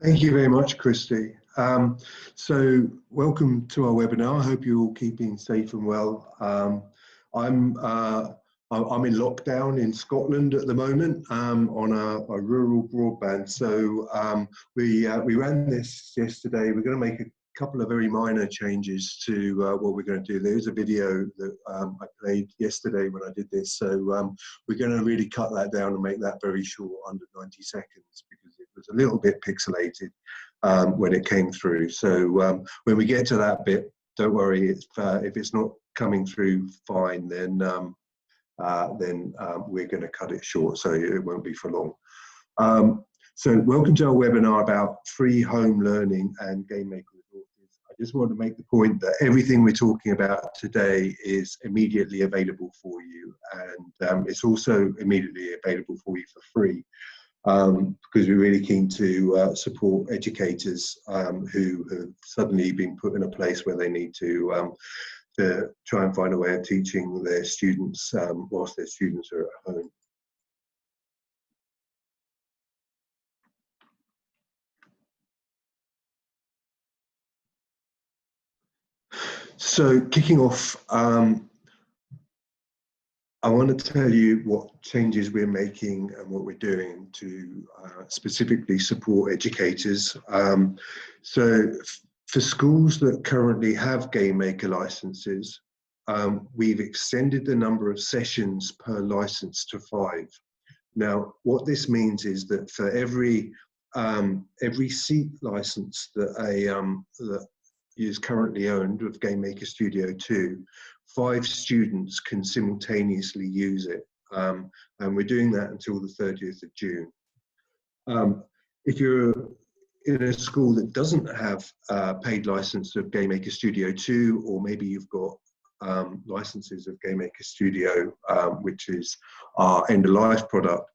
Thank you very much, Christy. So welcome to our webinar. I hope you're all keeping safe and well. I'm in lockdown in Scotland at the moment on a rural broadband. So we ran this yesterday. We're going to make a couple of very minor changes to what we're going to do. There's a video that I played yesterday when I did this. So we're going to really cut that down and make that very short, under 90 seconds, because it was a little bit pixelated when it came through. So when we get to that bit, don't worry, if it's not coming through fine, then we're going to cut it short, so it won't be for long. So welcome to our webinar about free home learning and GameMaker resources. I just want to make the point that everything we're talking about today is immediately available for you, and it's also immediately available for you for free, because we're really keen to support educators who have suddenly been put in a place where they need to try and find a way of teaching their students whilst their students are at home. So kicking off, I want to tell you what changes we're making and what we're doing to specifically support educators. So for schools that currently have GameMaker licenses, we've extended the number of sessions per license to 5. Now, what this means is that for every seat license that is currently owned of GameMaker Studio 2, 5 students can simultaneously use it, and we're doing that until the 30th of June. If you're in a school that doesn't have a paid license of GameMaker Studio 2, or maybe you've got licenses of GameMaker Studio, which is our end-of-life product,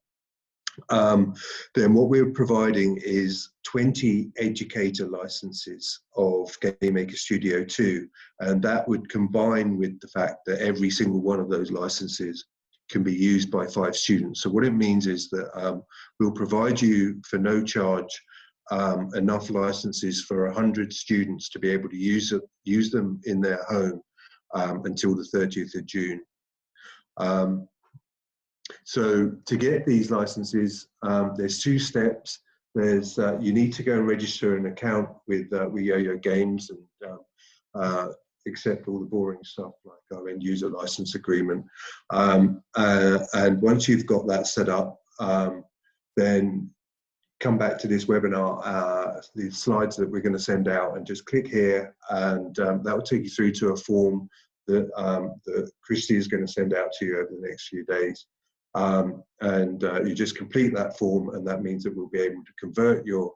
then what we're providing is 20 educator licenses of GameMaker Studio 2, and that would combine with the fact that every single one of those licenses can be used by 5 students. So what it means is that we'll provide you for no charge enough licenses for 100 students to be able to use them in their home until the 30th of June. So to get these licenses, there's 2 steps. There's you need to go and register an account with Yo-Yo Games and accept all the boring stuff like our end user license agreement. And once you've got that set up, then come back to this webinar, the slides that we're going to send out, and just click here, and that will take you through to a form that Christy is going to send out to you over the next few days. You just complete that form, and that means that we'll be able to convert your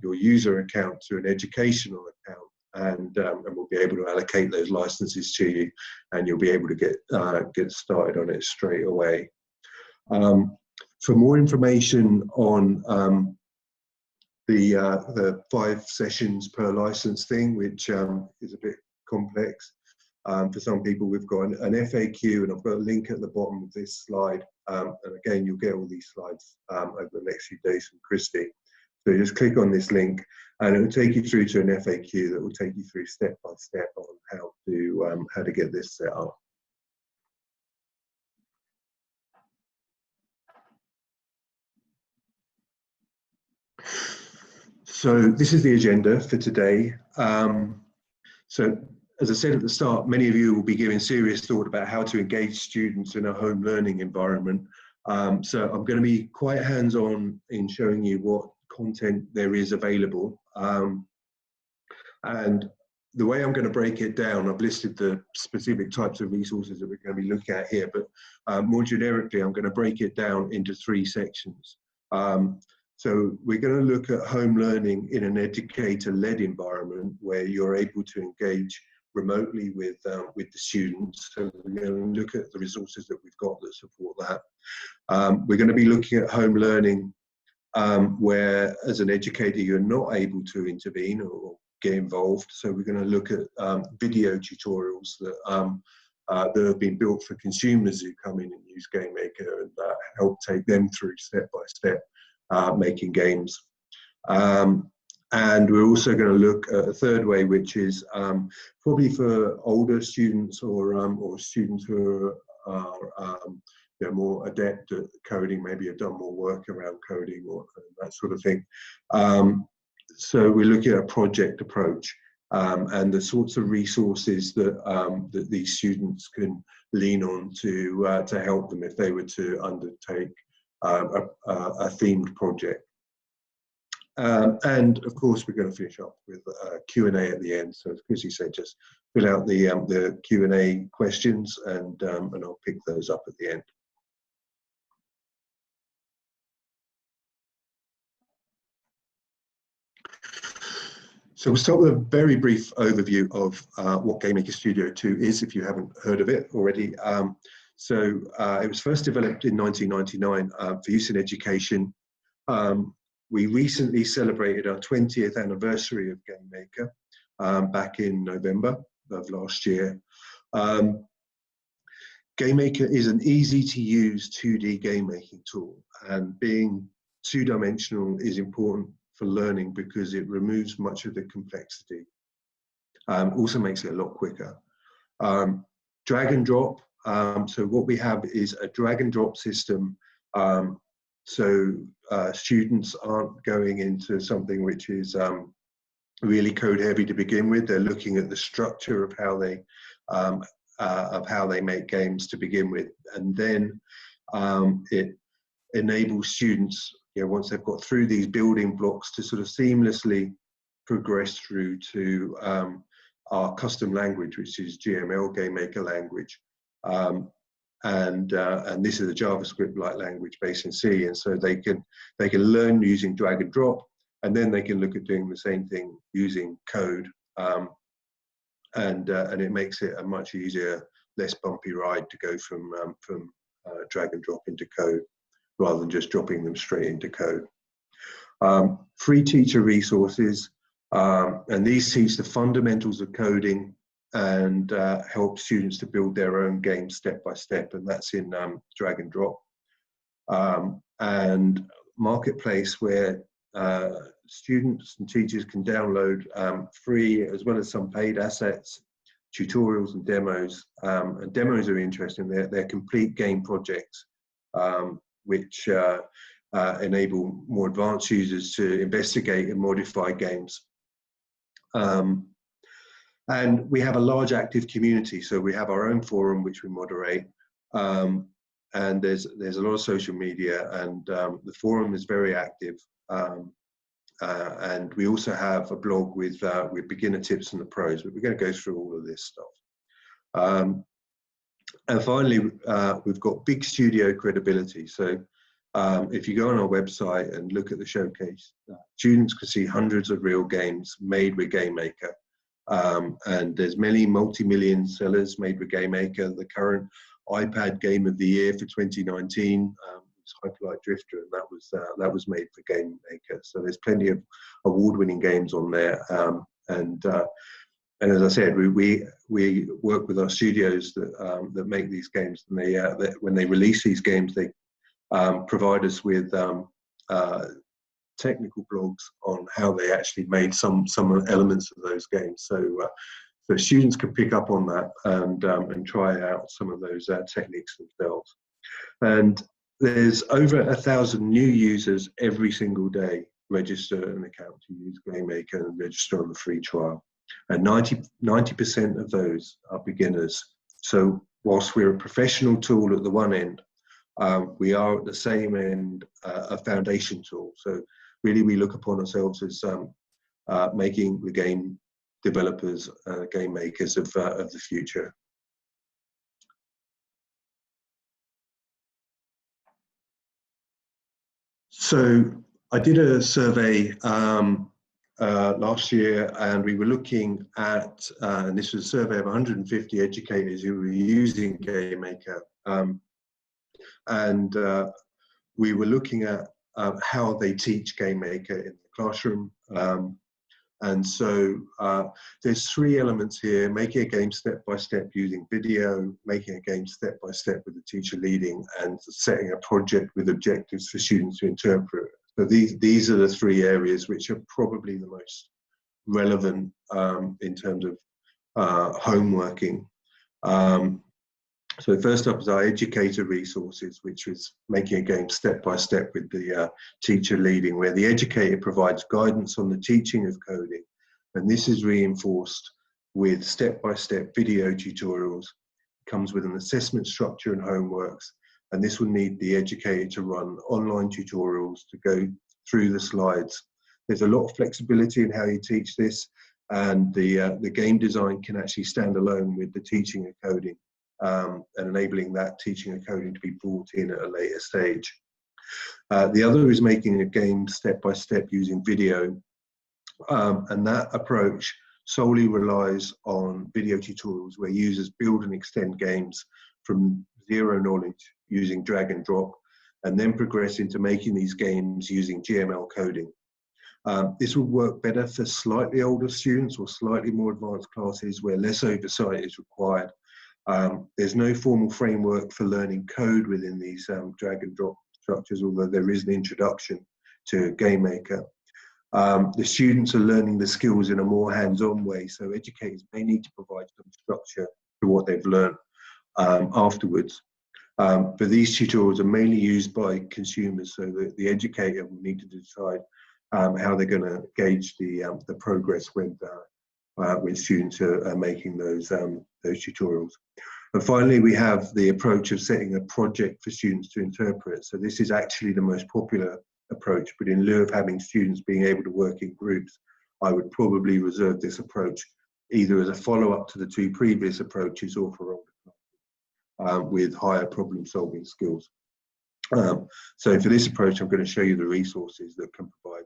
user account to an educational account, and we'll be able to allocate those licenses to you, and you'll be able to get started on it straight away. For more information on the 5 sessions per license thing, which is a bit complex for some people, we've got an FAQ, and I've got a link at the bottom of this slide. And again, you'll get all these slides over the next few days from Christy. So just click on this link, and it will take you through to an FAQ that will take you through step by step on how to get this set up. So this is the agenda for today. So as I said at the start, many of you will be giving serious thought about how to engage students in a home learning environment. So I'm going to be quite hands-on in showing you what content there is available. And the way I'm going to break it down, I've listed the specific types of resources that we're going to be looking at here, but more generically, I'm going to break it down into 3 sections. So we're going to look at home learning in an educator-led environment where you're able to engage remotely with the students. So we're going to look at the resources that we've got that support that. We're going to be looking at home learning where, as an educator, you're not able to intervene or get involved. So we're going to look at video tutorials that have been built for consumers who come in and use GameMaker, and help take them through step by step making games. And we're also going to look at a third way, which is probably for older students or students who are more adept at coding, maybe have done more work around coding or that sort of thing. So we're looking at a project approach and the sorts of resources that that these students can lean on to help them if they were to undertake a themed project. And of course, we're going to finish up with a Q&A at the end. So as Chrissy said, just fill out the Q&A questions and I'll pick those up at the end. So we'll start with a very brief overview of what GameMaker Studio 2 is, if you haven't heard of it already. It was first developed in 1999 for use in education. We recently celebrated our 20th anniversary of GameMaker back in November of last year. GameMaker is an easy-to-use 2D game-making tool, and being two-dimensional is important for learning because it removes much of the complexity. Also makes it a lot quicker. Drag and drop. So what we have is a drag and drop system. Students aren't going into something which is really code heavy to begin with. They're looking at the structure of how they make games to begin with, and then it enables students, once they've got through these building blocks, to sort of seamlessly progress through to our custom language, which is GML, GameMaker language. And this is a JavaScript-like language based in C, and so they can learn using drag and drop, and then they can look at doing the same thing using code, and it makes it a much easier, less bumpy ride to go from drag and drop into code, rather than just dropping them straight into code. Free teacher resources, and these teach the fundamentals of coding and help students to build their own games step by step, and that's in drag and drop. And marketplace, where students and teachers can download free as well as some paid assets, tutorials and demos. And demos are interesting. They're complete game projects, which enable more advanced users to investigate and modify games. And we have a large active community, so we have our own forum which we moderate, and there's a lot of social media, and the forum is very active. And we also have a blog with beginner tips and the pros, but we're going to go through all of this stuff. And finally, we've got big studio credibility. So if you go on our website and look at the showcase, students can see hundreds of real games made with GameMaker. And there's many multi-million sellers made with GameMaker. The current iPad Game of the Year for 2019 is Hyperlight Drifter, and that was made for GameMaker. So there's plenty of award-winning games on there. And as I said, we work with our studios that make these games, and when they release these games, they provide us with technical blogs on how they actually made some elements of those games. So students can pick up on that and try out some of those techniques themselves. And there's over 1,000 new users every single day register an account to use GameMaker and register on the free trial. And 90% of those are beginners. So whilst we're a professional tool at the one end, we are at the same end a foundation tool. So really, we look upon ourselves as making the game developers, game makers of the future. So I did a survey last year, and we were looking at, and this was a survey of 150 educators who were using GameMaker, and we were looking at how they teach GameMaker in the classroom. And so there's three elements here: making a game step by step using video, making a game step by step with the teacher leading, and setting a project with objectives for students to interpret. So these are the three areas which are probably the most relevant in terms of homeworking. So first up is our educator resources, which is making a game step by step with the teacher leading, where the educator provides guidance on the teaching of coding. And this is reinforced with step-by-step video tutorials. It comes with an assessment structure and homeworks. And this will need the educator to run online tutorials to go through the slides. There's a lot of flexibility in how you teach this, and the game design can actually stand alone with the teaching of coding, and enabling that teaching of coding to be brought in at a later stage. The other is making a game step by step using video, and that approach solely relies on video tutorials where users build and extend games from zero knowledge using drag and drop, and then progress into making these games using GML coding. This will work better for slightly older students or slightly more advanced classes where less oversight is required. There's no formal framework for learning code within these drag and drop structures, although there is an introduction to GameMaker. The students are learning the skills in a more hands-on way, so educators may need to provide some structure to what they've learned afterwards. But these tutorials are mainly used by consumers, so that the educator will need to decide how they're going to gauge the progress when students are making those tutorials. And finally, we have the approach of setting a project for students to interpret. So this is actually the most popular approach, but in lieu of having students being able to work in groups, I would probably reserve this approach either as a follow-up to the two previous approaches or for older with higher problem-solving skills. So for this approach, I'm going to show you the resources that can provide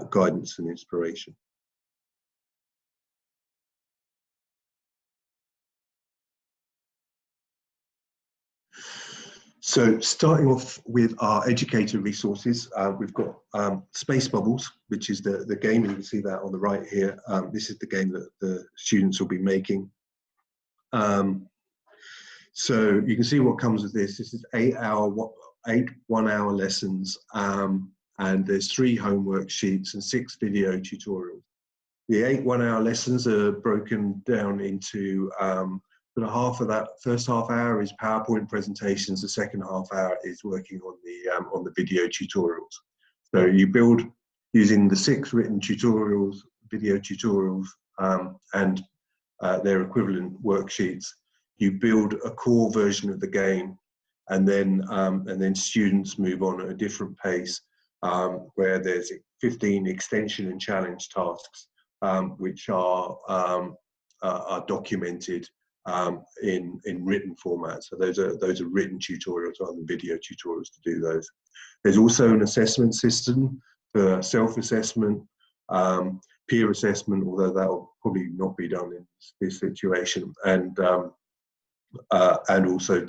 guidance and inspiration. So starting off with our educator resources, we've got Space Bubbles, which is the game, and you can see that on the right here. This is the game that the students will be making. So you can see what comes with this. This is 8 one-hour lessons, and there's 3 homework sheets and 6 video tutorials. The 8 one-hour lessons are broken down into but half of that first half hour is PowerPoint presentations. The second half hour is working on the video tutorials. So you build using the 6 written tutorials, video tutorials, and their equivalent worksheets. You build a core version of the game, and then students move on at a different pace, where there's 15 extension and challenge tasks, which are documented in written format. So those are written tutorials rather than video tutorials to do those. There's also an assessment system for self-assessment, peer assessment, although that will probably not be done in this situation, and also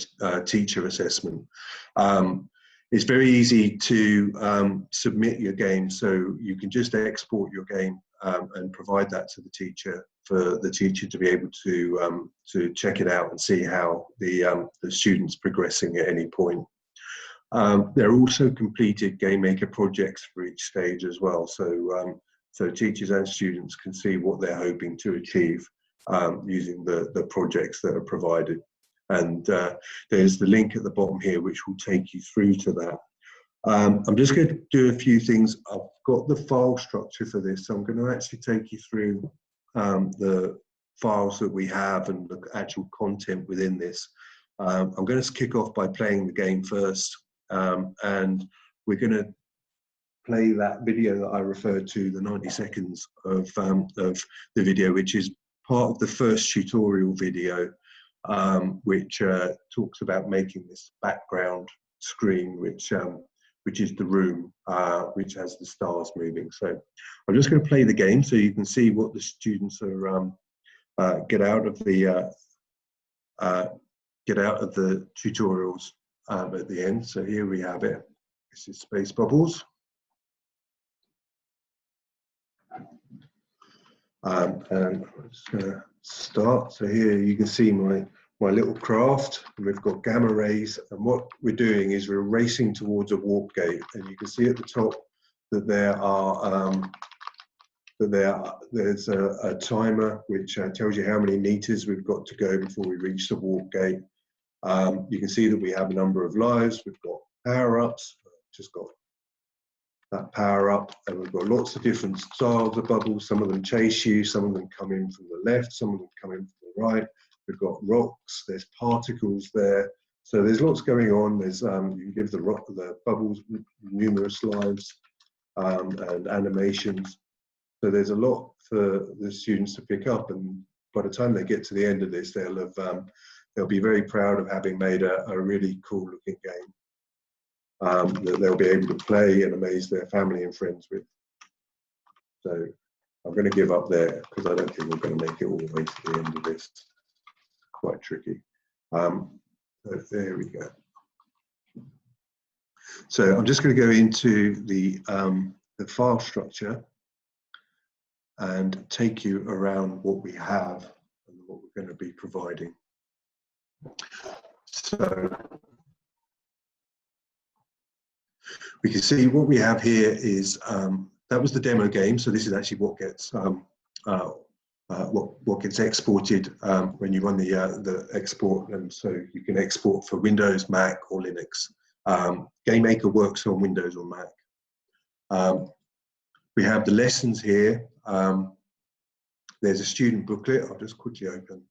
teacher assessment. It's very easy to submit your game, so you can just export your game and provide that to the teacher for the teacher to be able to check it out and see how the student's progressing at any point. There are also completed GameMaker projects for each stage as well, so teachers and students can see what they're hoping to achieve using the projects that are provided. And there's the link at the bottom here which will take you through to that. I'm just going to do a few things. I've got the file structure for this, so I'm going to actually take you through the files that we have and the actual content within this. I'm going to kick off by playing the game first, and we're going to play that video that I referred to, the 90 seconds of the video, which is part of the first tutorial video, which talks about making this background screen, which is the room, which has the stars moving. So I'm just going to play the game so you can see what the students are get out of the tutorials at the end. So here we have it. This is Space Bubbles. And I'm just going to start. So here you can see my little craft. We've got gamma rays, and what we're doing is we're racing towards a warp gate, and you can see at the top that there's a timer which tells you how many meters we've got to go before we reach the walk gate. You can see that we have a number of lives. We've got power-ups, just got that power up, and we've got lots of different styles of bubbles. Some of them chase you, some of them come in from the left, some of them come in from the right. We've got rocks, there's particles there. So there's lots going on. There's you can give the bubbles numerous lives and animations. So there's a lot for the students to pick up, and by the time they get to the end of this, they'll be very proud of having made a really cool looking game that they'll be able to play and amaze their family and friends with. So I'm going to give up there because I don't think we're going to make it all the way to the end of this. Quite tricky. So there we go. So I'm just going to go into the file structure and take you around what we have and what we're going to be providing. So we can see what we have here is that was the demo game. So this is actually what gets what gets exported when you run the export, and so you can export for Windows, Mac, or Linux. GameMaker works on Windows or Mac. We have the lessons here. There's a student booklet. I'll just quickly open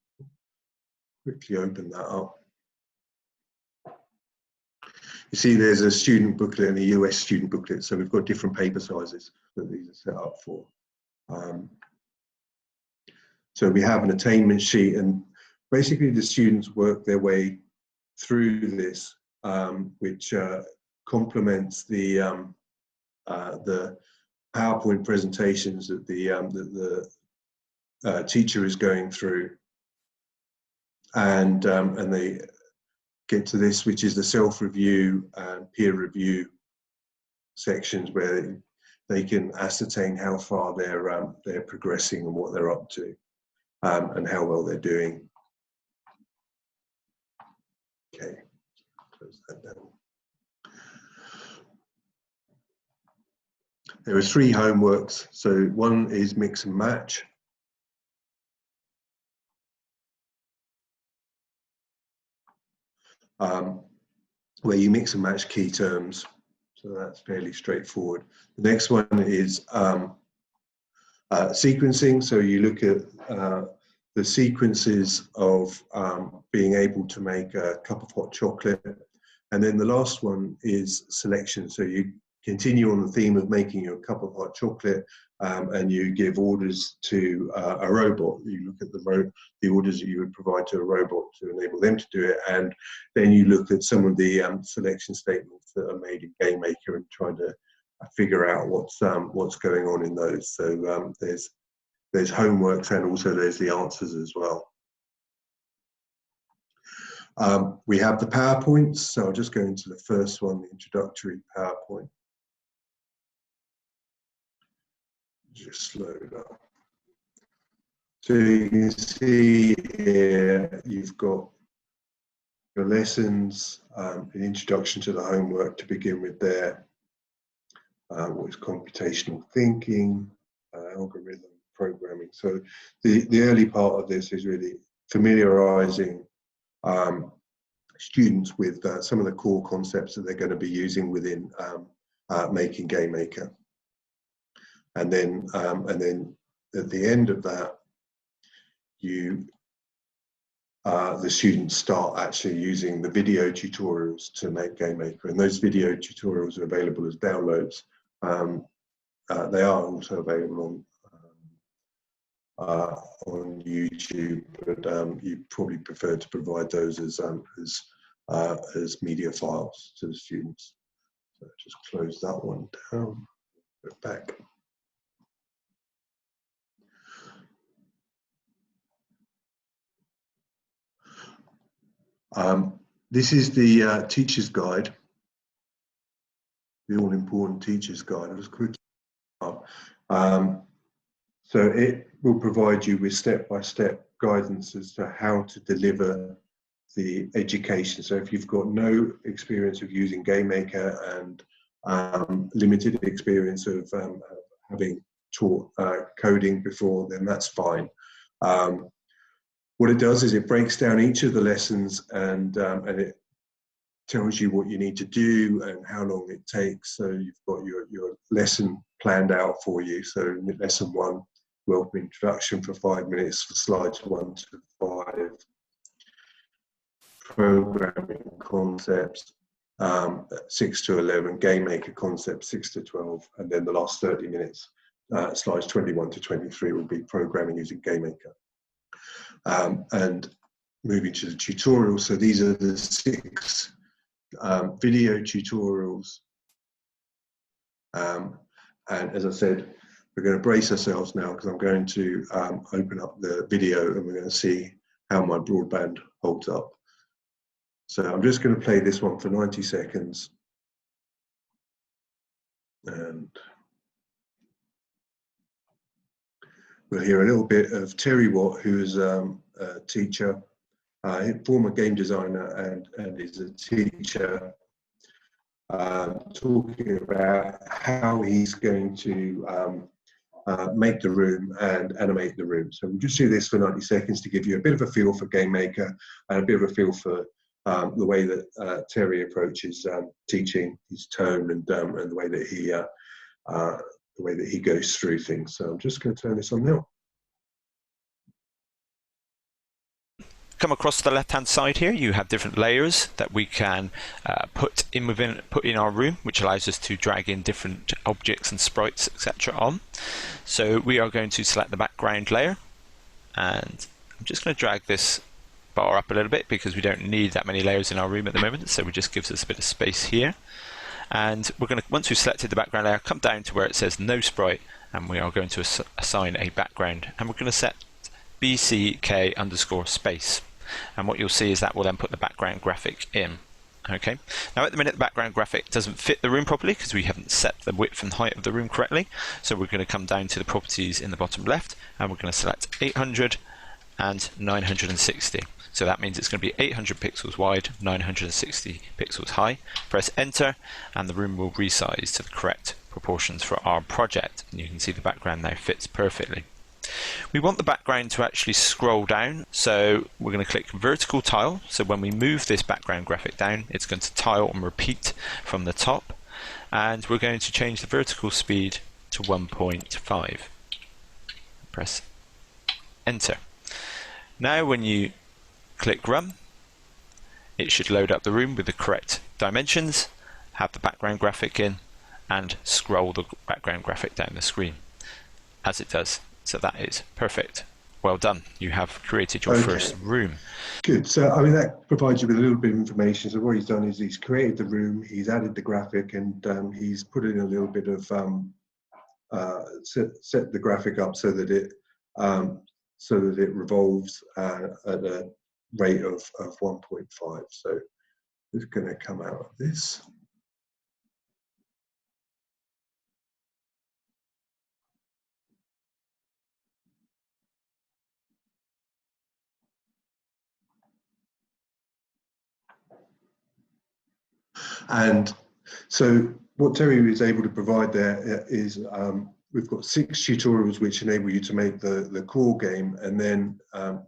that up. You see there's a student booklet and a US student booklet, so we've got different paper sizes that these are set up for. So we have an attainment sheet, and basically the students work their way through this, which complements the PowerPoint presentations that the teacher is going through, and they get to this, which is the self-review and peer review sections where they can ascertain how far they're progressing and what they're up to, and how well they're doing. Okay, close that down. There are 3 homeworks. So one is mix and match. Where you mix and match key terms. So that's fairly straightforward. The next one is sequencing. So you look at the sequences of being able to make a cup of hot chocolate. And then the last one is selection. So you continue on the theme of making your cup of hot chocolate, and you give orders to a robot. You look at the orders that you would provide to a robot to enable them to do it, and then you look at some of the selection statements that are made in GameMaker and try to figure out what's going on in those. So there's homeworks, and also there's the answers as well. We have the PowerPoints, so I'll just go into the first one, the introductory PowerPoint. Just load up. So you can see here you've got your lessons, an introduction to the homework to begin with there, what is computational thinking, algorithm programming. So the early part of this is really familiarizing students with some of the core concepts that they're going to be using within making GameMaker. And then at the end of that, the students start actually using the video tutorials to make GameMaker, and those video tutorials are available as downloads. They are also available on YouTube, but you probably prefer to provide those as media files to the students. So just close that one down. Go back. This is the teacher's guide, the all-important teacher's guide. I'll just quickly up. So it will provide you with step-by-step guidance as to how to deliver the education. So if you've got no experience of using GameMaker and limited experience of having taught coding before, then that's fine. What it does is it breaks down each of the lessons and it tells you what you need to do and how long it takes. So you've got your lesson planned out for you. So lesson 1, welcome introduction for 5 minutes for slides 1 to 5, programming concepts 6 to 11, GameMaker concepts 6 to 12, and then the last 30 minutes, slides 21 to 23 will be programming using GameMaker. And moving to the tutorial, so these are the 6 video tutorials, and as I said, we're going to brace ourselves now because I'm going to open up the video and we're going to see how my broadband holds up. So I'm just going to play this one for 90 seconds, and we'll hear a little bit of Terry Watt, who is a teacher, former game designer and is a teacher, talking about how he's going to make the room and animate the room. So we'll just do this for 90 seconds to give you a bit of a feel for GameMaker and a bit of a feel for the way that Terry approaches teaching, his tone, and the way that he goes through things. So I'm just going to turn this on now. Come across the left-hand side here, you have different layers that we can put in our room, which allows us to drag in different objects and sprites, etc. on. So we are going to select the background layer, and I'm just going to drag this bar up a little bit because we don't need that many layers in our room at the moment, so it just gives us a bit of space here. And we're going to, once we've selected the background layer, come down to where it says no sprite, and we are going to assign a background, and we're going to set bck_space. And what you'll see is that will then put the background graphic in. Okay. Now at the minute the background graphic doesn't fit the room properly because we haven't set the width and height of the room correctly. So we're going to come down to the properties in the bottom left, and we're going to select 800 and 960. So that means it's going to be 800 pixels wide, 960 pixels high. Press enter and the room will resize to the correct proportions for our project. And you can see the background now fits perfectly. We want the background to actually scroll down, so we're going to click vertical tile. So when we move this background graphic down, it's going to tile and repeat from the top, and we're going to change the vertical speed to 1.5. Press enter. Now when you click run, it should load up the room with the correct dimensions, have the background graphic in, and scroll the background graphic down the screen as it does. So that is perfect. Well done. You have created your first room. Good. So, I mean, that provides you with a little bit of information. So what he's done is he's created the room, he's added the graphic, and he's put in a little bit of set the graphic up so that it revolves at a rate of 1.5. So it's going to come out of this. And so what Terry is able to provide there is we've got 6 tutorials which enable you to make the core game, and then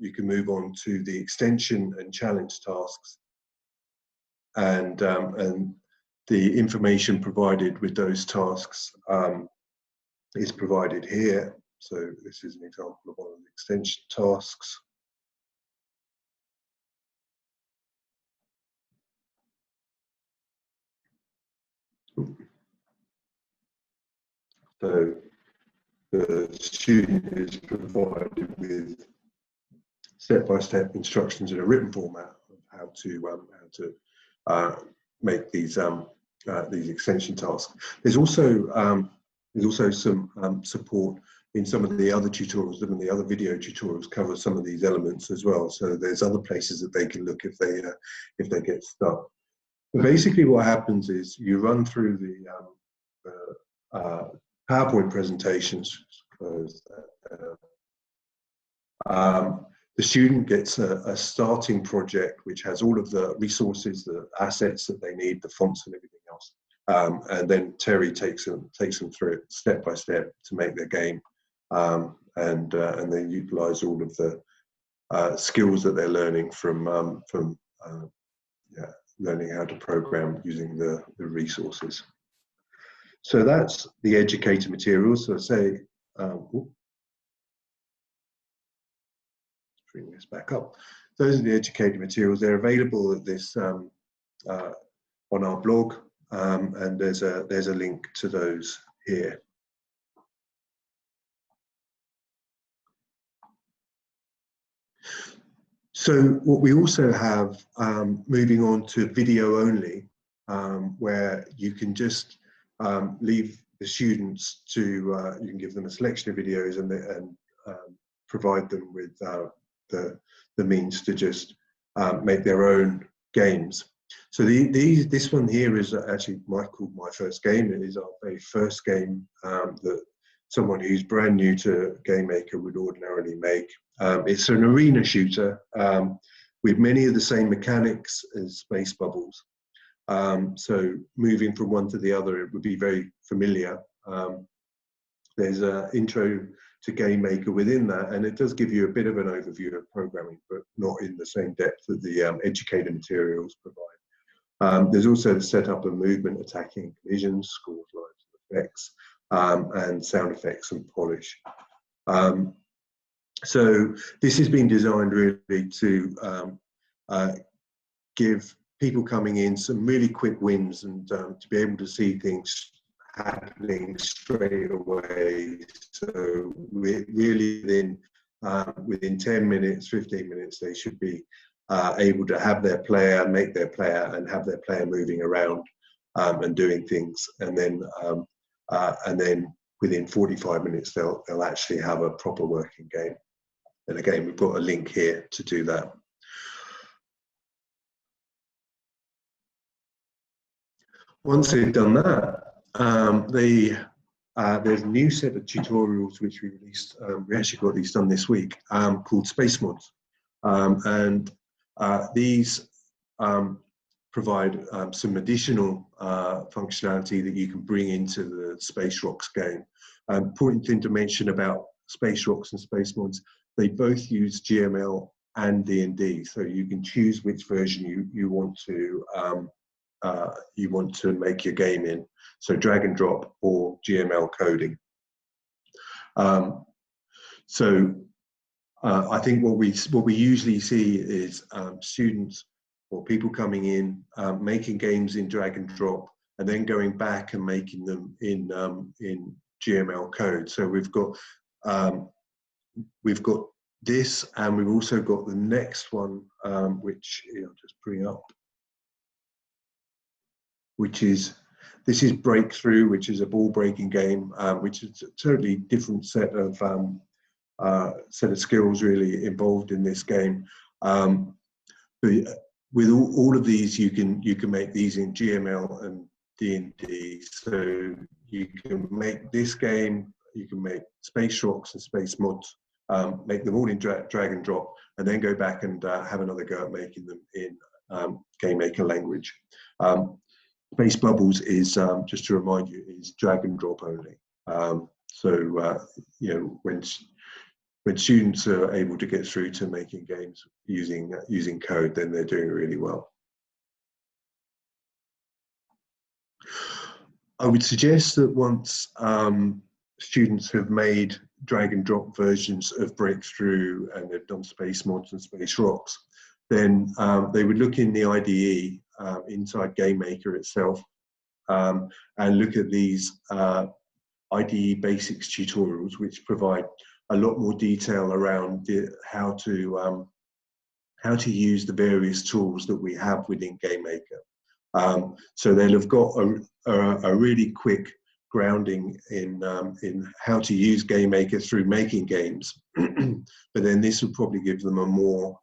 you can move on to the extension and challenge tasks. And the information provided with those tasks is provided here. So this is an example of one of the extension tasks. So the student is provided with step-by-step instructions in a written format of how to make these extension tasks. There's also some support in some of the other tutorials. Some of the other video tutorials cover some of these elements as well. So there's other places that they can look if they get stuck. But basically, what happens is you run through the PowerPoint presentations. Close that down. The student gets a starting project which has all of the resources, the assets that they need, the fonts and everything else. and then Terry takes them through it step by step to make their game, and then utilise all of the skills that they're learning from learning how to program using the resources. So that's the educator materials. So I say, bring this back up. Those are the educator materials. They're available at this on our blog, and there's a link to those here. So what we also have, moving on to video only, where you can just leave the students to, you can give them a selection of videos and provide them with the means to just make their own games. So this one here is actually called My First Game. It is our very first game that someone who's brand new to GameMaker would ordinarily make. It's an arena shooter with many of the same mechanics as Space Bubbles. So moving from one to the other, it would be very familiar. There's an intro to GameMaker within that, and it does give you a bit of an overview of programming, but not in the same depth that the educator materials provide. There's also the setup of movement, attacking, collisions, scores, lives, effects, and sound effects and polish. So this has been designed really to give people coming in some really quick wins and to be able to see things happening straight away. So really within 10 minutes, 15 minutes, they should be able to have their player, make their player, and have their player moving around and doing things. And then within 45 minutes, they'll actually have a proper working game. And again, we've got a link here to do that. Once they've done that, there's a new set of tutorials which we released. We actually got these done this week, called Space Mods, and these provide some additional functionality that you can bring into the Space Rocks game. Important thing to mention about Space Rocks and Space Mods: they both use GML and D&D, so you can choose which version you want to make your game in. So drag and drop or GML coding. I think what we usually see is students or people coming in, making games in drag and drop, and then going back and making them in GML code. So we've got this, and we've also got the next one, which I'll just bring up, this is Breakthrough, which is a ball breaking game, which is a totally different set of skills really involved in this game. But with all of these, you can make these in GML and D&D. So you can make this game, you can make Space Rocks and Space Mods, make them all in drag and drop, and then go back and have another go at making them in GameMaker language. Space Bubbles is, just to remind you, is drag and drop only. When students are able to get through to making games using code, then they're doing really well. I would suggest that once students have made drag and drop versions of Breakthrough and they've done Space Mods and Space Rocks, then they would look in the IDE inside GameMaker itself and look at these IDE basics tutorials, which provide a lot more detail around how to use the various tools that we have within GameMaker. So they'll have got a really quick grounding in how to use GameMaker through making games, but then this will probably give them a more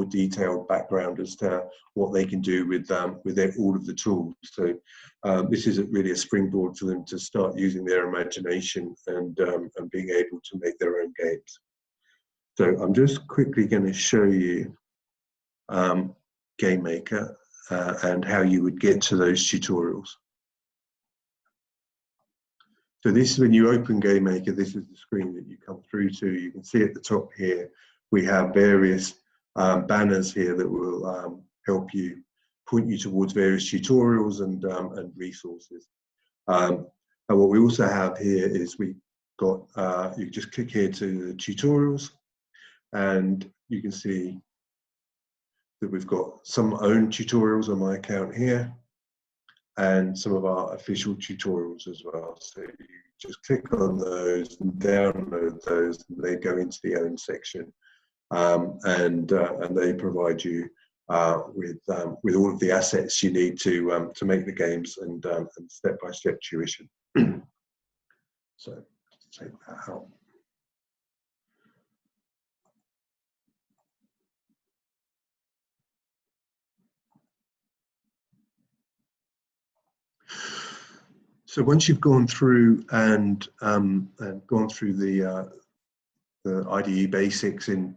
detailed background as to what they can do with all of the tools. So this is really a springboard for them to start using their imagination and being able to make their own games. So I'm just quickly going to show you GameMaker. and how you would get to those tutorials. So this is when you open GameMaker, this is the screen that you come through to. You can see at the top here, we have various banners here that will help you, point you towards various tutorials and resources. And what we also have here is we got, you just click here to the tutorials, and you can see that we've got some own tutorials on my account here, and some of our official tutorials as well. So you just click on those and download those, and they go into the own section, and they provide you with all of the assets you need to make the games and step-by-step tuition. So let's take that out. So once you've gone through and gone through the IDE basics and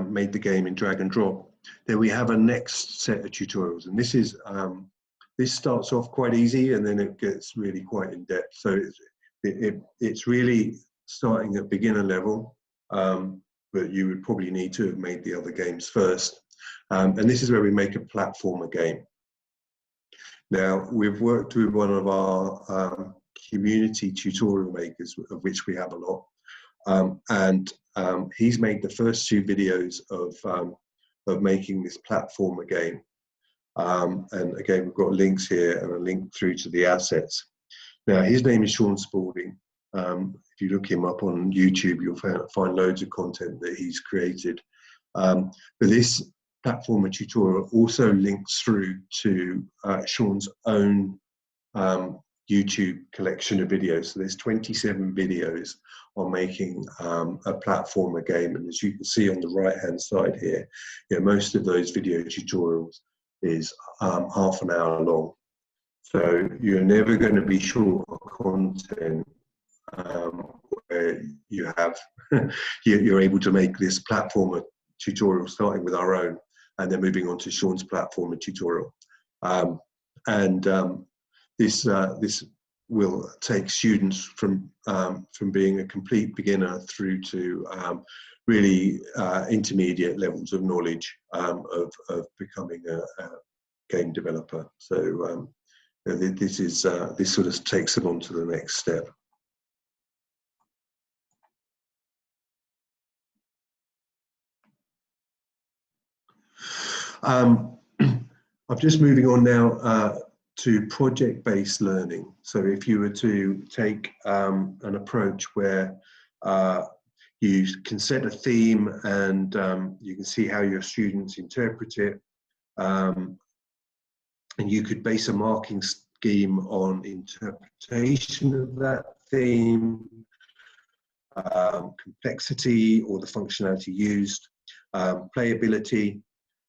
made the game in drag and drop, then we have a next set of tutorials, and this is this starts off quite easy, and then it gets really quite in depth. So it's really starting at beginner level, but you would probably need to have made the other games first. And this is where we make a platformer game. Now, we've worked with one of our community tutorial makers, of which we have a lot, and he's made the first 2 videos of making this platformer game. And again, we've got links here and a link through to the assets. Now, his name is Sean Spalding. If you look him up on YouTube, you'll find loads of content that he's created. But this platformer tutorial also links through to Sean's own YouTube collection of videos. So there's 27 videos on making a platformer game, and as you can see on the right hand side here, most of those video tutorials is half an hour long. So you're never going to be short of content where you have you're able to make this platformer tutorial starting with our own and then moving on to Sean's platformer tutorial. This will take students from being a complete beginner through to really intermediate levels of knowledge of becoming a game developer. So this sort of takes them on to the next step. I'm just moving on now to project-based learning. So if you were to take an approach where you can set a theme and you can see how your students interpret it, and you could base a marking scheme on interpretation of that theme, complexity or the functionality used, playability,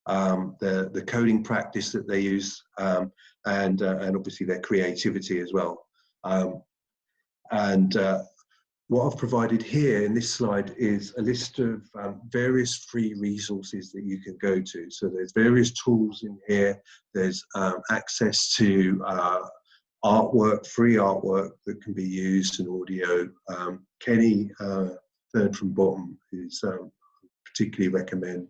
the coding practice that they use, and obviously their creativity as well. What I've provided here in this slide is a list of various free resources that you can go to. So there's various tools in here. There's access to artwork, free artwork that can be used in audio. Kenny, third from bottom, is particularly recommend.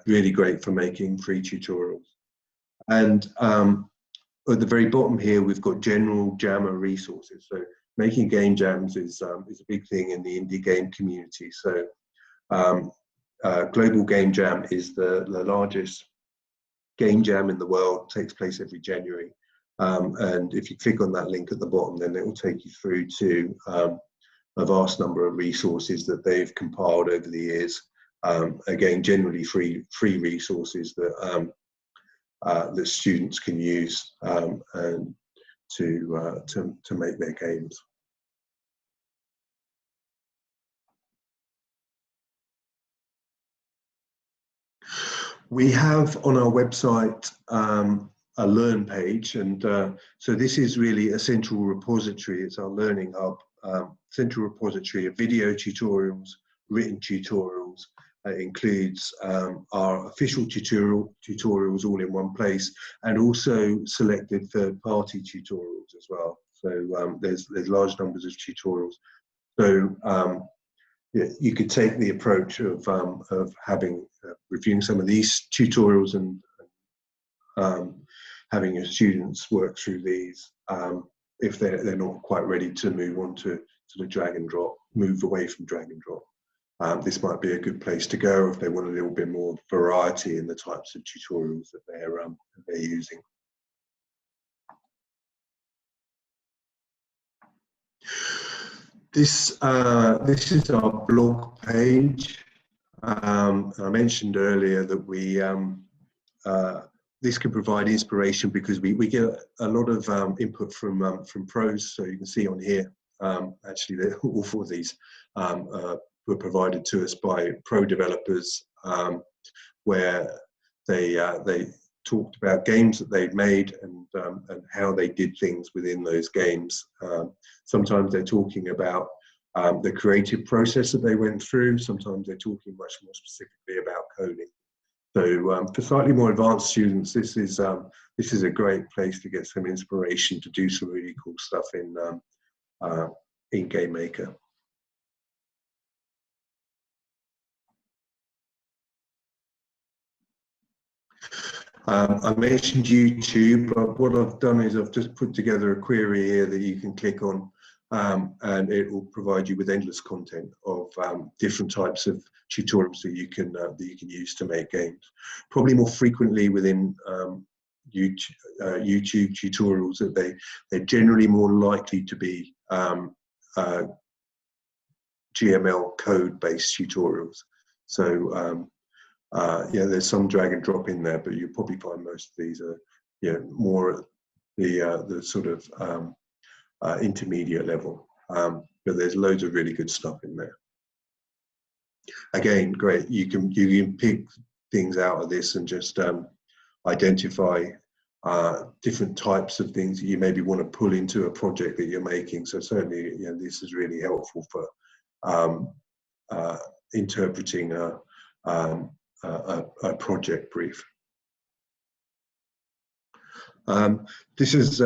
Really great for making free tutorials. And at the very bottom here, we've got general Jammer resources. So making game jams is a big thing in the indie game community. So Global Game Jam is the largest game jam in the world. It takes place every January. And if you click on that link at the bottom, then it will take you through to a vast number of resources that they've compiled over the years. Again, generally free resources that that students can use and to make their games. We have on our website a Learn page, and so this is really a central repository. It's our learning hub, central repository of video tutorials, written tutorials, It includes our official tutorials all in one place, and also selected third-party tutorials as well. So there's large numbers of tutorials. So yeah, you could take the approach of having reviewing some of these tutorials and having your students work through these if they're not quite ready to move on to sort of drag and drop, move away from drag and drop. This might be a good place to go if they want a little bit more variety in the types of tutorials that they're using. This is our blog page. I mentioned earlier that we this can provide inspiration because we get a lot of input from pros. So you can see on here, actually, all four of these were provided to us by pro developers, where they talked about games that they'd made and how they did things within those games. Sometimes they're talking about the creative process that they went through. Sometimes they're talking much more specifically about coding. So for slightly more advanced students, this is a great place to get some inspiration to do some really cool stuff in GameMaker. I mentioned YouTube, but what I've done is I've just put together a query here that you can click on, and it will provide you with endless content of different types of tutorials that you can use to make games. Probably more frequently within YouTube tutorials, that they're generally more likely to be GML code-based tutorials. So yeah, there's some drag and drop in there, but you'll probably find most of these are more the sort of intermediate level. But there's loads of really good stuff in there. Again, great. You can pick things out of this and just identify different types of things that you maybe want to pull into a project that you're making. So certainly, this is really helpful for interpreting a project brief. This is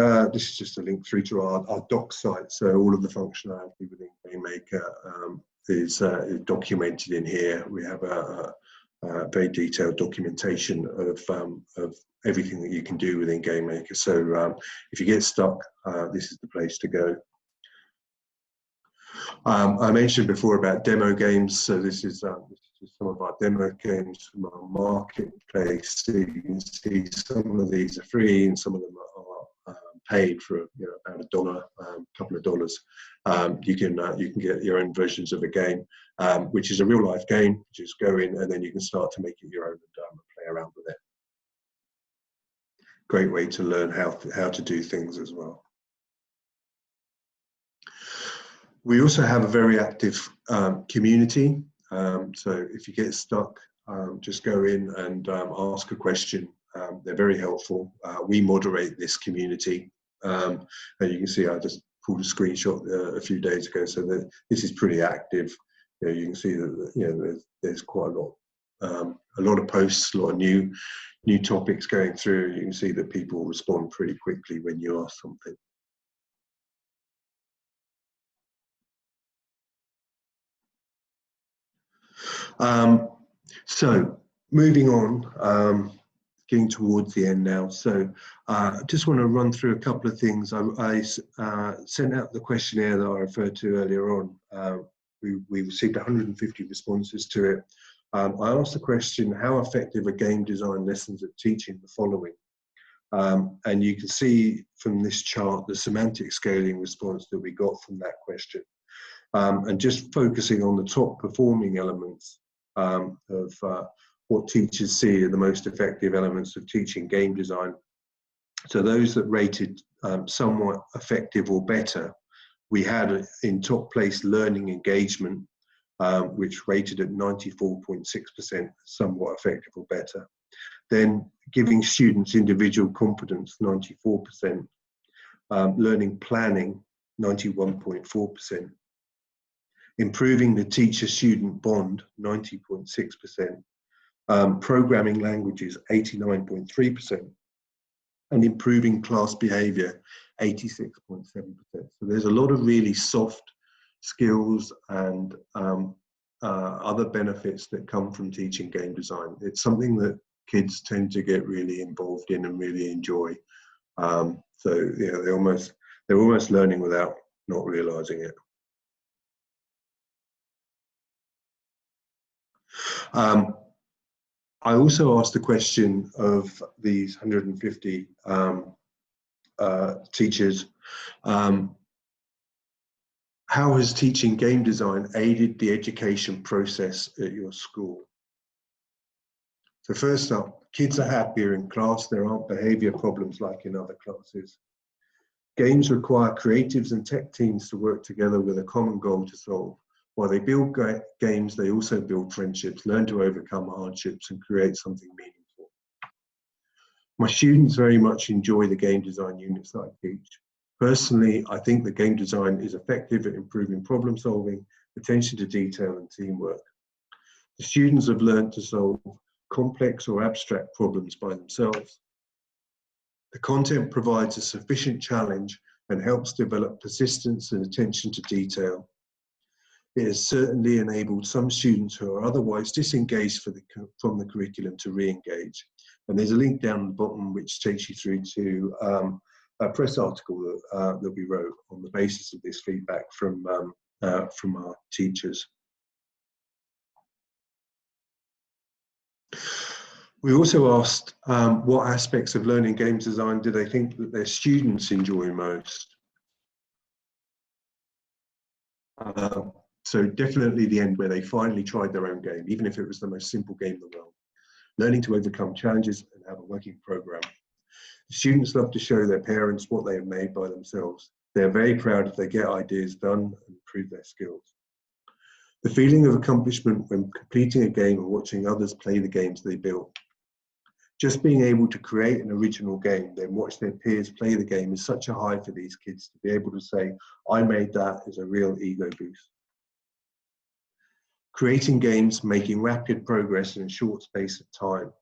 just a link through to our doc site. So all of the functionality within GameMaker is documented in here. We have a very detailed documentation of everything that you can do within GameMaker. So if you get stuck, this is the place to go. I mentioned before about demo games. So this is some of our demo games from our marketplace. So you can see some of these are free and some of them are paid for about $1, a couple of dollars. You can get your own versions of a game, which is a real life game. Just go in and then you can start to make it your own and play around with it. Great way to learn how to do things as well. We also have a very active community. So if you get stuck, just go in and ask a question. They're very helpful. We moderate this community. And you can see I just pulled a screenshot a few days ago, so that this is pretty active. You can see that there's quite a lot of posts, a lot of new topics going through. You can see that people respond pretty quickly when you ask something. So moving on, getting towards the end now. So I just want to run through a couple of things. I sent out the questionnaire that I referred to earlier on. We received 150 responses to it. I asked the question, how effective are game design lessons at teaching the following? And you can see from this chart the semantic scaling response that we got from that question. And just focusing on the top performing elements of what teachers see are the most effective elements of teaching game design. So those that rated somewhat effective or better, we had in top place learning engagement, which rated at 94.6%, somewhat effective or better. Then giving students individual confidence, 94%. Learning planning, 91.4%. improving the teacher-student bond, 90.6%, programming languages, 89.3%, and improving class behaviour, 86.7%. So there's a lot of really soft skills and other benefits that come from teaching game design. It's something that kids tend to get really involved in and really enjoy. So yeah, they're almost learning without not realising it. I also asked the question of these 150 teachers, how has teaching game design aided the education process at your school? So first up, kids are happier in class. There aren't behaviour problems like in other classes. Games require creatives and tech teams to work together with a common goal to solve. While they build games, they also build friendships, learn to overcome hardships, and create something meaningful. My students very much enjoy the game design units that I teach. Personally, I think that game design is effective at improving problem solving, attention to detail, and teamwork. The students have learned to solve complex or abstract problems by themselves. The content provides a sufficient challenge and helps develop persistence and attention to detail. It has certainly enabled some students who are otherwise disengaged from the curriculum to re-engage. And there's a link down the bottom which takes you through to a press article that we wrote on the basis of this feedback from our teachers. We also asked what aspects of learning games design do they think that their students enjoy most? So definitely the end where they finally tried their own game, even if it was the most simple game in the world. Learning to overcome challenges and have a working program. The students love to show their parents what they have made by themselves. They are very proud if they get ideas done and improve their skills. The feeling of accomplishment when completing a game and watching others play the games they built. Just being able to create an original game, then watch their peers play the game is such a high for these kids to be able to say, I made that, is a real ego boost. Creating games, making rapid progress in a short space of time.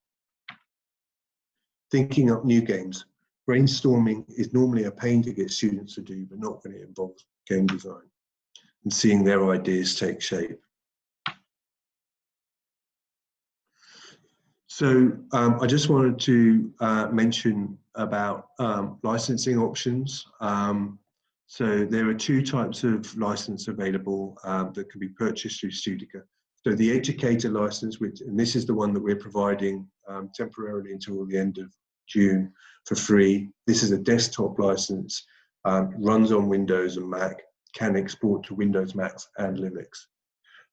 Thinking up new games. Brainstorming is normally a pain to get students to do, but not when it involves game design. And seeing their ideas take shape. So I just wanted to mention about licensing options. So there are two types of license available that can be purchased through Studica. So the educator license, and this is the one that we're providing temporarily until the end of June for free. This is a desktop license, runs on Windows and Mac, can export to Windows, Macs and Linux.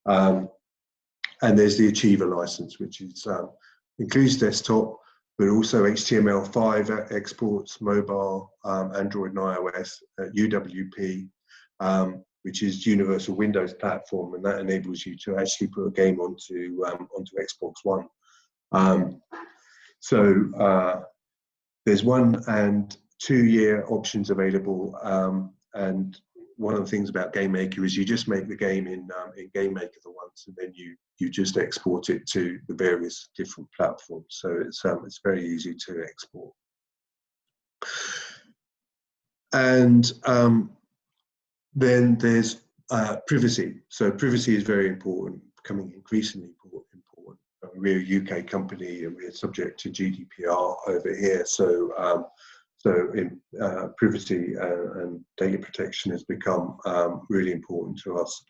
And there's the Achiever license, which is includes desktop, but also HTML5 exports, mobile, Android and iOS, UWP, which is Universal Windows Platform, and that enables you to actually put a game onto Xbox One. So there's 1 and 2 year options available, and one of the things about GameMaker is you just make the game in GameMaker the once, and then you just export it to the various different platforms. So it's very easy to export. And then there's privacy. So privacy is very important, becoming increasingly important. We're a UK company and we're subject to GDPR over here. So privacy and data protection has become really important to us.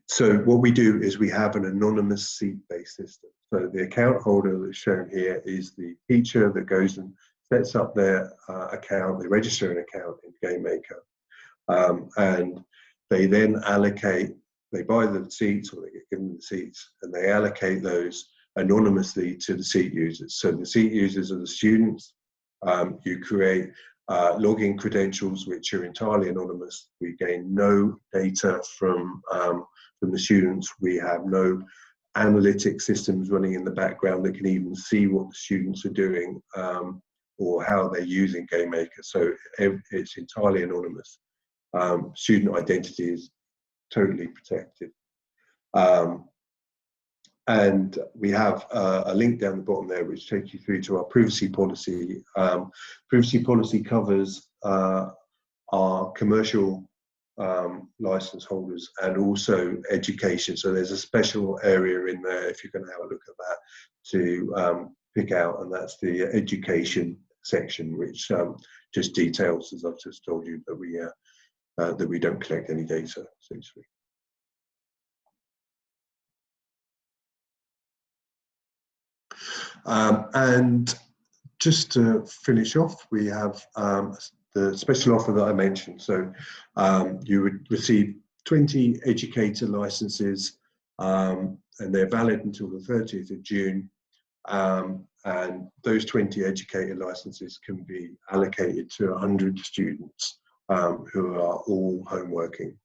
So what we do is we have an anonymous seat-based system. So the account holder that's shown here is the teacher that goes and sets up their account, they register an account in GameMaker, and they then allocate, they buy the seats or they get given the seats, and they allocate those anonymously to the seat users. So the seat users are the students. You create login credentials which are entirely anonymous. We gain no data from the students. We have no analytic systems running in the background that can even see what the students are doing or how they're using GameMaker. So it's entirely anonymous. Student identity is totally protected. And we have a link down the bottom there which takes you through to our privacy policy. Privacy policy covers our commercial license holders and also education. So there's a special area in there, if you're going to have a look at that, to pick out, and that's the education section, which just details, as I've just told you, that we don't collect any data, essentially. And just to finish off, we have the special offer that I mentioned. So you would receive 20 educator licenses, and they're valid until the 30th of June. And those 20 educator licenses can be allocated to 100 students who are all home working.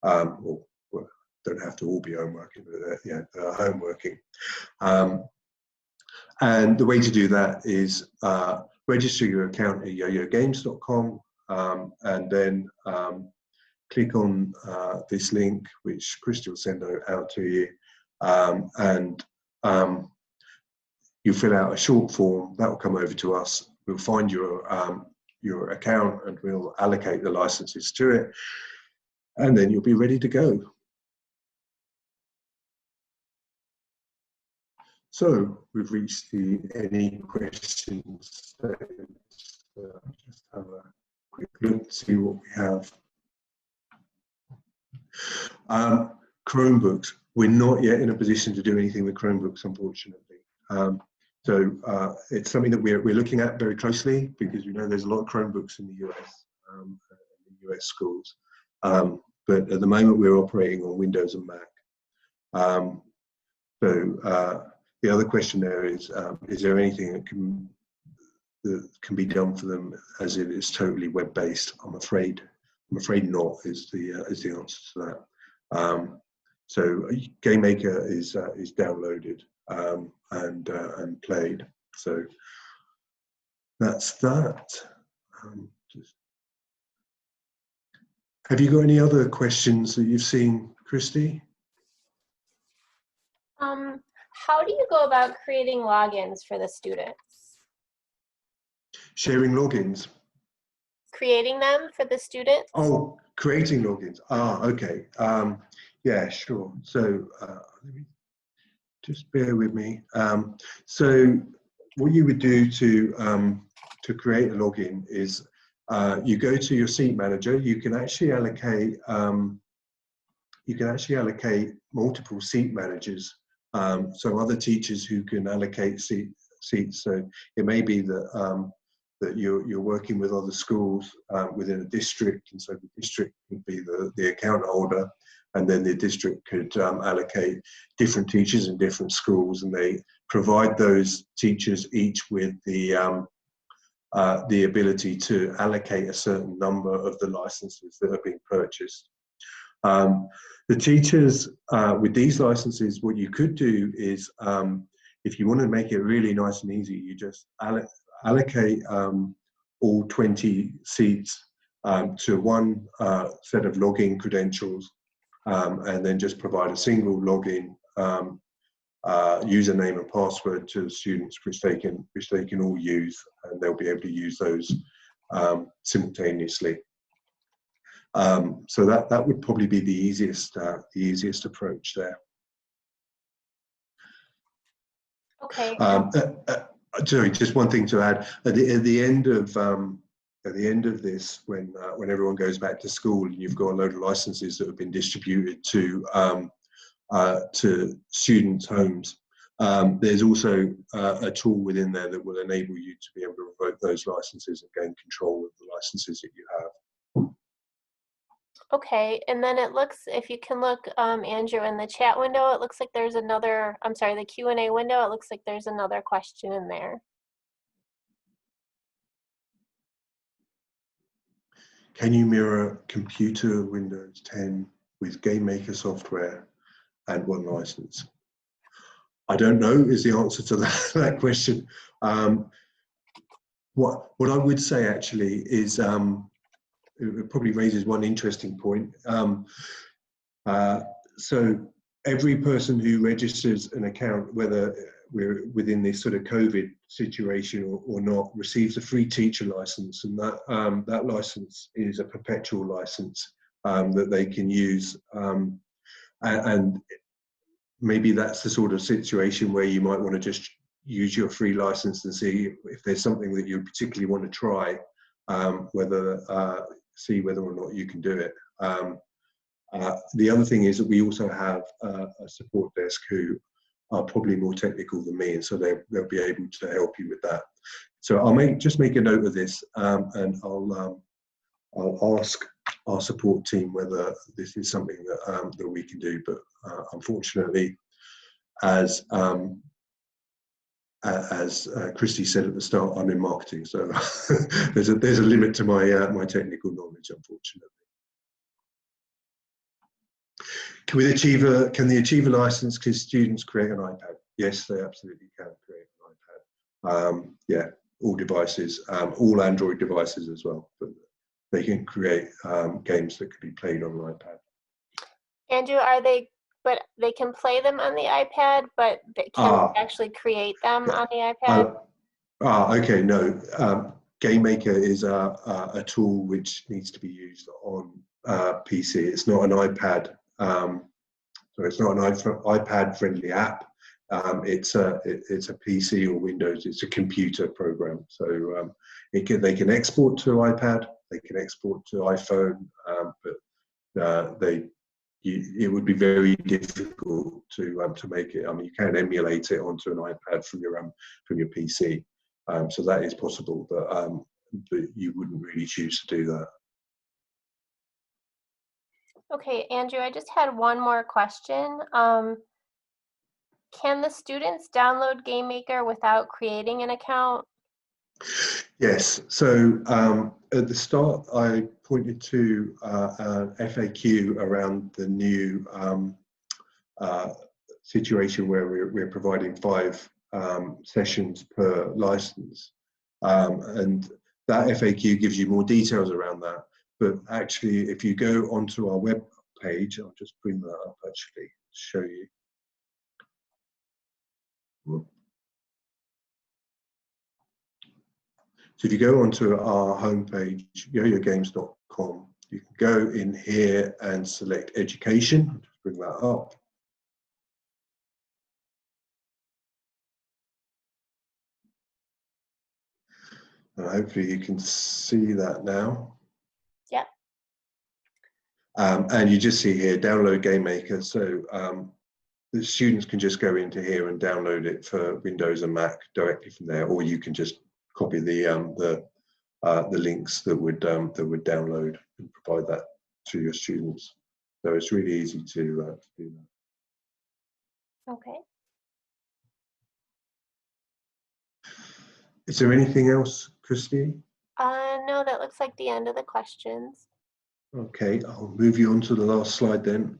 Or well, don't have to all be home working, but yeah, they're home working. And the way to do that is register your account at yoyogames.com, and then click on this link, which Christy will send out to you, and you fill out a short form that will come over to us. We'll find your account and we'll allocate the licenses to it, and then you'll be ready to go. So we've reached the any questions stage. Just have a quick look to see what we have. Chromebooks. We're not yet in a position to do anything with Chromebooks, unfortunately. So it's something that we're looking at very closely, because we know there's a lot of Chromebooks in the US, in US schools. But at the moment we're operating on Windows and Mac. The other question there is there anything that can be done for them as it is totally web-based? I'm afraid not is the answer to that. So GameMaker is downloaded and played. So that's that. Have you got any other questions that you've seen, Christy? How do you go about creating logins for the students? Sharing logins? Creating them for the students? Oh, creating logins. Ah, okay. Yeah, sure. So let me just bear with me. So what you would do to create a login is you go to your seat manager. You can actually allocate multiple seat managers. So other teachers who can allocate seats. So it may be that that you're working with other schools within a district, and so the district would be the account holder, and then the district could allocate different teachers in different schools, and they provide those teachers each with the ability to allocate a certain number of the licenses that are being purchased. The teachers with these licenses, what you could do is, if you want to make it really nice and easy, you just allocate all 20 seats to one set of login credentials, and then just provide a single login username and password to the students, which they can all use, and they'll be able to use those simultaneously. So that would probably be the easiest approach there. Okay. Sorry, just one thing to add. At the end of this, when everyone goes back to school, and you've got a load of licenses that have been distributed to students' homes, there's also a tool within there that will enable you to be able to revoke those licenses and gain control of the licenses that you have. Okay, and then it looks, if you can look, Andrew, in the chat window, it looks like there's another, I'm sorry, the Q&A window, it looks like there's another question in there. Can you mirror computer Windows 10 with GameMaker software and one license? I don't know is the answer to that question. What I would say actually is, it probably raises one interesting point. So every person who registers an account, whether we're within this sort of COVID situation or not, receives a free teacher license, and that license is a perpetual license that they can use. And maybe that's the sort of situation where you might want to just use your free license and see if there's something that you particularly want to try, see whether or not you can do it. The other thing is that we also have a support desk who are probably more technical than me, and so they'll be able to help you with that. So I'll just make a note of this, and I'll ask our support team whether this is something that we can do. But unfortunately, as Christy said at the start, I'm in marketing, so there's a limit to my my technical knowledge, unfortunately. Can the Achiever license, can students create an iPad? Yes, they absolutely can create an iPad. Yeah, all devices, all Android devices as well, but they can create games that could be played on an iPad. Andrew, but they can play them on the iPad, but they can actually create them on the iPad? Okay, no. GameMaker is a tool which needs to be used on PC. It's not an iPad. So it's not an iPad-friendly app. It's a PC or Windows. It's a computer program. So they can export to iPad. They can export to iPhone, but it would be very difficult to make it. I mean, you can emulate it onto an iPad from your PC. So that is possible, but you wouldn't really choose to do that. Okay, Andrew, I just had one more question. Can the students download GameMaker without creating an account? Yes. So at the start, I pointed to an FAQ around the new situation where we're providing 5 sessions per license, and that FAQ gives you more details around that. But actually, if you go onto our web page, I'll just bring that up actually to show you. So if you go onto our homepage, yoyogames.com, you can go in here and select education. I'll just bring that up. And hopefully you can see that now. Yeah. And you just see here, download GameMaker. So the students can just go into here and download it for Windows and Mac directly from there, or you can just copy the links that would download and provide that to your students. So it's really easy to do that. Okay. Is there anything else, Christy? No, that looks like the end of the questions. Okay, I'll move you on to the last slide then.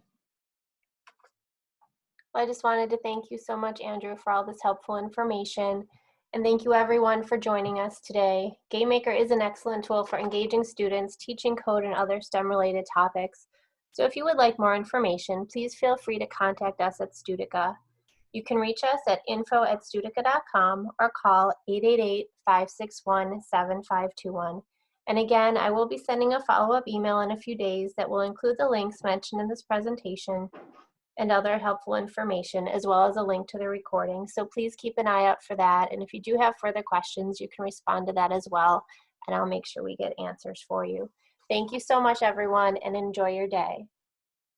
Well, I just wanted to thank you so much, Andrew, for all this helpful information. And thank you everyone for joining us today. GameMaker is an excellent tool for engaging students, teaching code and other STEM-related topics. So if you would like more information, please feel free to contact us at Studica. You can reach us at info@studica.com or call 888-561-7521. And again, I will be sending a follow-up email in a few days that will include the links mentioned in this presentation and other helpful information, as well as a link to the recording. So please keep an eye out for that. And if you do have further questions, you can respond to that as well, and I'll make sure we get answers for you. Thank you so much, everyone, and enjoy your day.